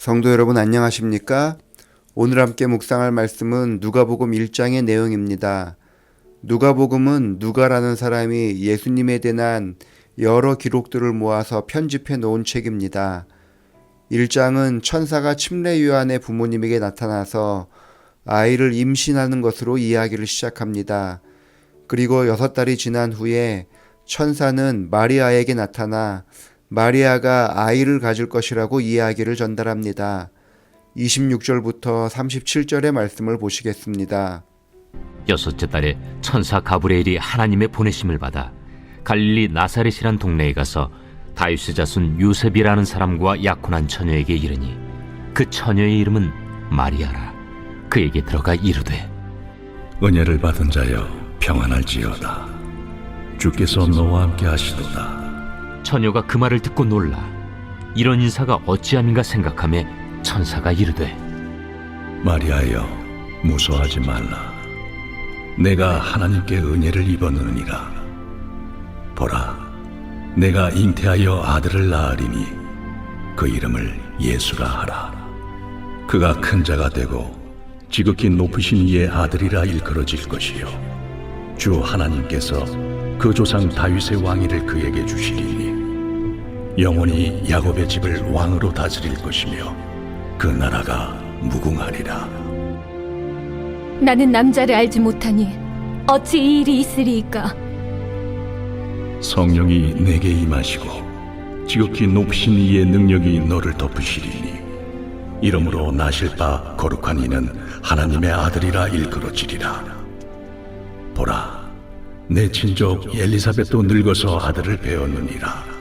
성도 여러분 안녕하십니까? 오늘 함께 묵상할 말씀은 누가복음 1장의 내용입니다. 누가복음은 누가라는 사람이 예수님에 대한 여러 기록들을 모아서 편집해 놓은 책입니다. 1장은 천사가 침례 요한의 부모님에게 나타나서 아이를 임신하는 것으로 이야기를 시작합니다. 그리고 6달이 지난 후에 천사는 마리아에게 나타나 마리아가 아이를 가질 것이라고 이야기를 전달합니다. 26절부터 37절의 말씀을 보시겠습니다. 6째 달에 천사 가브리엘이 하나님의 보내심을 받아 갈릴리 나사렛이란 동네에 가서 다윗의 자손 요셉이라는 사람과 약혼한 처녀에게 이르니 그 처녀의 이름은 마리아라. 그에게 들어가 이르되 은혜를 받은 자여 평안할지어다. 주께서 너와 함께 하시도다. 처녀가 그 말을 듣고 놀라 이런 인사가 어찌함인가 생각하며 천사가 이르되 마리아여 무서워하지 말라. 내가 하나님께 은혜를 입었느니라. 보라, 내가 잉태하여 아들을 낳으리니 그 이름을 예수라 하라. 그가 큰 자가 되고 지극히 높으신 이의 아들이라 일컬어질 것이요 주 하나님께서 그 조상 다윗의 왕위를 그에게 주시리니 영원히 야곱의 집을 왕으로 다스릴 것이며 그 나라가 무궁하리라. 나는 남자를 알지 못하니 어찌 이 일이 있으리이까? 성령이 내게 임하시고 지극히 높으신 이의 능력이 너를 덮으시리니 이러므로 나실 바 거룩한 이는 하나님의 아들이라 일컬어지리라. 보라, 내 친족 엘리사벳도 늙어서 아들을 배었느니라.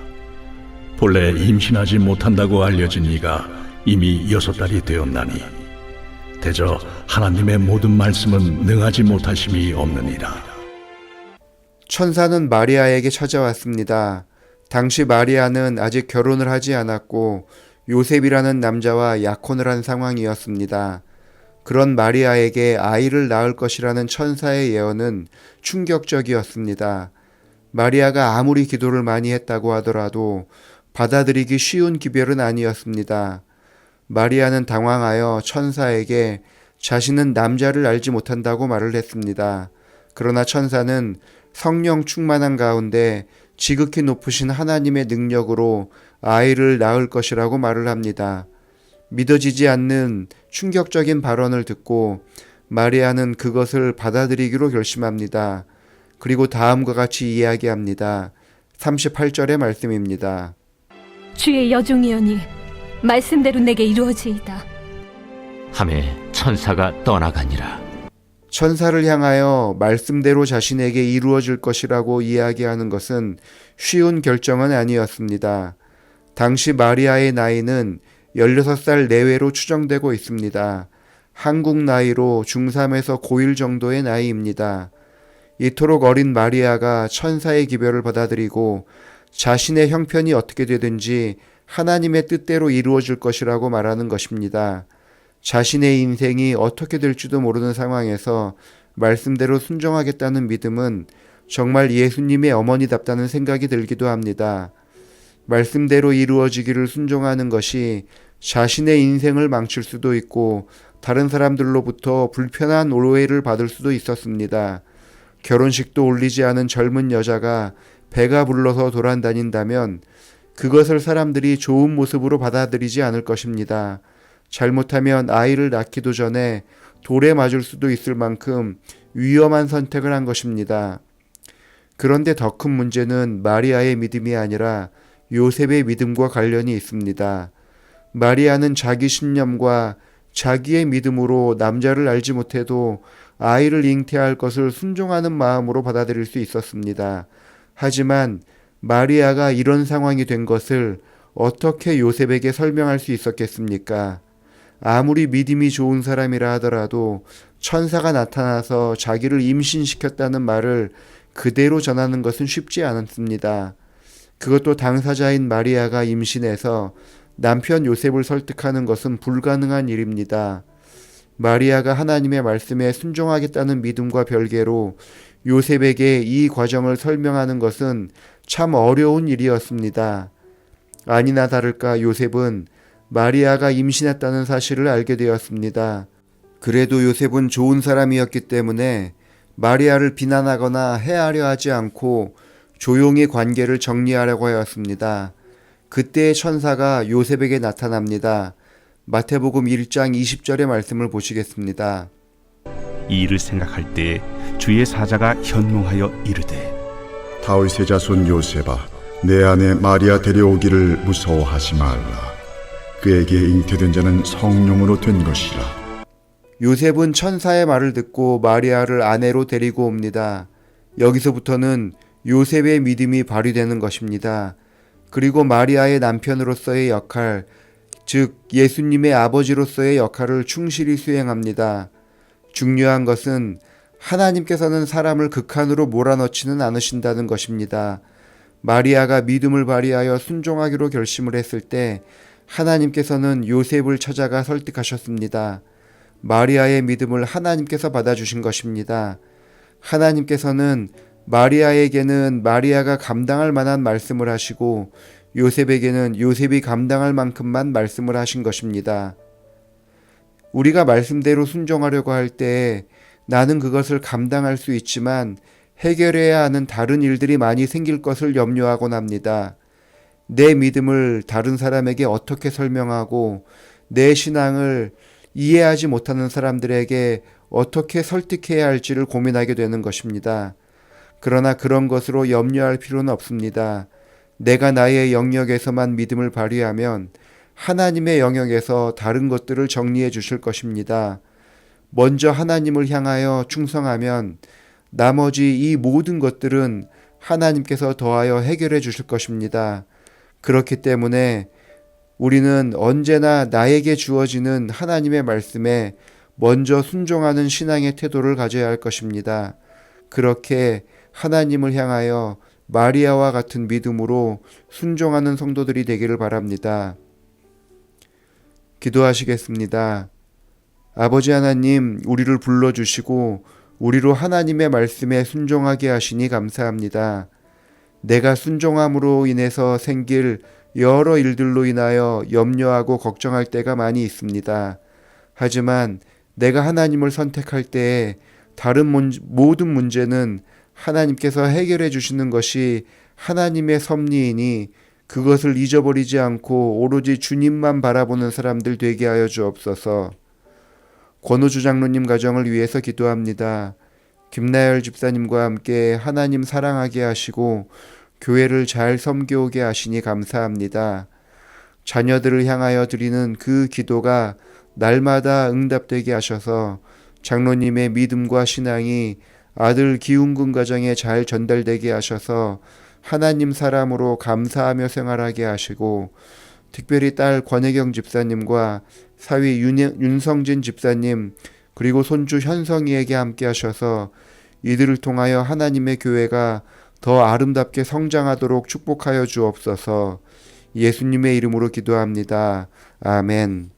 본래 임신하지 못한다고 알려진 이가 이미 6달이 되었나니 대저 하나님의 모든 말씀은 능하지 못하심이 없느니라. 천사는 마리아에게 찾아왔습니다. 당시 마리아는 아직 결혼을 하지 않았고 요셉이라는 남자와 약혼을 한 상황이었습니다. 그런 마리아에게 아이를 낳을 것이라는 천사의 예언은 충격적이었습니다. 마리아가 아무리 기도를 많이 했다고 하더라도 받아들이기 쉬운 기별은 아니었습니다. 마리아는 당황하여 천사에게 자신은 남자를 알지 못한다고 말을 했습니다. 그러나 천사는 성령 충만한 가운데 지극히 높으신 하나님의 능력으로 아이를 낳을 것이라고 말을 합니다. 믿어지지 않는 충격적인 발언을 듣고 마리아는 그것을 받아들이기로 결심합니다. 그리고 다음과 같이 이야기합니다. 38절의 말씀입니다. 주의 여종이여니 말씀대로 내게 이루어지이다. 하매 천사가 떠나가니라. 천사를 향하여 말씀대로 자신에게 이루어질 것이라고 이야기하는 것은 쉬운 결정은 아니었습니다. 당시 마리아의 나이는 16살 내외로 추정되고 있습니다. 한국 나이로 중3에서 고1 정도의 나이입니다. 이토록 어린 마리아가 천사의 기별을 받아들이고 자신의 형편이 어떻게 되든지 하나님의 뜻대로 이루어질 것이라고 말하는 것입니다. 자신의 인생이 어떻게 될지도 모르는 상황에서 말씀대로 순종하겠다는 믿음은 정말 예수님의 어머니답다는 생각이 들기도 합니다. 말씀대로 이루어지기를 순종하는 것이 자신의 인생을 망칠 수도 있고 다른 사람들로부터 불편한 오해를 받을 수도 있었습니다. 결혼식도 올리지 않은 젊은 여자가 배가 불러서 돌아다닌다면 그것을 사람들이 좋은 모습으로 받아들이지 않을 것입니다. 잘못하면 아이를 낳기도 전에 돌에 맞을 수도 있을 만큼 위험한 선택을 한 것입니다. 그런데 더 큰 문제는 마리아의 믿음이 아니라 요셉의 믿음과 관련이 있습니다. 마리아는 자기 신념과 자기의 믿음으로 남자를 알지 못해도 아이를 잉태할 것을 순종하는 마음으로 받아들일 수 있었습니다. 하지만 마리아가 이런 상황이 된 것을 어떻게 요셉에게 설명할 수 있었겠습니까? 아무리 믿음이 좋은 사람이라 하더라도 천사가 나타나서 자기를 임신시켰다는 말을 그대로 전하는 것은 쉽지 않았습니다. 그것도 당사자인 마리아가 임신해서 남편 요셉을 설득하는 것은 불가능한 일입니다. 마리아가 하나님의 말씀에 순종하겠다는 믿음과 별개로 요셉에게 이 과정을 설명하는 것은 참 어려운 일이었습니다. 아니나 다를까 요셉은 마리아가 임신했다는 사실을 알게 되었습니다. 그래도 요셉은 좋은 사람이었기 때문에 마리아를 비난하거나 해하려 하지 않고 조용히 관계를 정리하려고 하였습니다. 그때의 천사가 요셉에게 나타납니다. 마태복음 1장 20절의 말씀을 보시겠습니다. 이 일을 생각할 때에 주의 사자가 현몽하여 이르되 다윗의 자손 요셉아, 내 아내 마리아 데려오기를 무서워하지 말라. 그에게 잉태된 자는 성령으로 된 것이라. 요셉은 천사의 말을 듣고 마리아를 아내로 데리고 옵니다. 여기서부터는 요셉의 믿음이 발휘되는 것입니다. 그리고 마리아의 남편으로서의 역할, 즉 예수님의 아버지로서의 역할을 충실히 수행합니다. 중요한 것은 하나님께서는 사람을 극한으로 몰아넣지는 않으신다는 것입니다. 마리아가 믿음을 발휘하여 순종하기로 결심을 했을 때 하나님께서는 요셉을 찾아가 설득하셨습니다. 마리아의 믿음을 하나님께서 받아주신 것입니다. 하나님께서는 마리아에게는 마리아가 감당할 만한 말씀을 하시고 요셉에게는 요셉이 감당할 만큼만 말씀을 하신 것입니다. 우리가 말씀대로 순종하려고 할 때 나는 그것을 감당할 수 있지만 해결해야 하는 다른 일들이 많이 생길 것을 염려하곤 합니다. 내 믿음을 다른 사람에게 어떻게 설명하고 내 신앙을 이해하지 못하는 사람들에게 어떻게 설득해야 할지를 고민하게 되는 것입니다. 그러나 그런 것으로 염려할 필요는 없습니다. 내가 나의 영역에서만 믿음을 발휘하면 하나님의 영역에서 다른 것들을 정리해 주실 것입니다. 먼저 하나님을 향하여 충성하면 나머지 이 모든 것들은 하나님께서 더하여 해결해 주실 것입니다. 그렇기 때문에 우리는 언제나 나에게 주어지는 하나님의 말씀에 먼저 순종하는 신앙의 태도를 가져야 할 것입니다. 그렇게 하나님을 향하여 마리아와 같은 믿음으로 순종하는 성도들이 되기를 바랍니다. 기도하시겠습니다. 아버지 하나님, 우리를 불러주시고 우리로 하나님의 말씀에 순종하게 하시니 감사합니다. 내가 순종함으로 인해서 생길 여러 일들로 인하여 염려하고 걱정할 때가 많이 있습니다. 하지만 내가 하나님을 선택할 때에 다른 모든 문제는 하나님께서 해결해 주시는 것이 하나님의 섭리이니 그것을 잊어버리지 않고 오로지 주님만 바라보는 사람들 되게 하여 주옵소서. 권호주 장로님 가정을 위해서 기도합니다. 김나열 집사님과 함께 하나님 사랑하게 하시고 교회를 잘 섬겨오게 하시니 감사합니다. 자녀들을 향하여 드리는 그 기도가 날마다 응답되게 하셔서 장로님의 믿음과 신앙이 아들 기웅군 가정에 잘 전달되게 하셔서 하나님 사람으로 감사하며 생활하게 하시고 특별히 딸 권혜경 집사님과 사위 윤성진 집사님 그리고 손주 현성이에게 함께 하셔서 이들을 통하여 하나님의 교회가 더 아름답게 성장하도록 축복하여 주옵소서. 예수님의 이름으로 기도합니다. 아멘.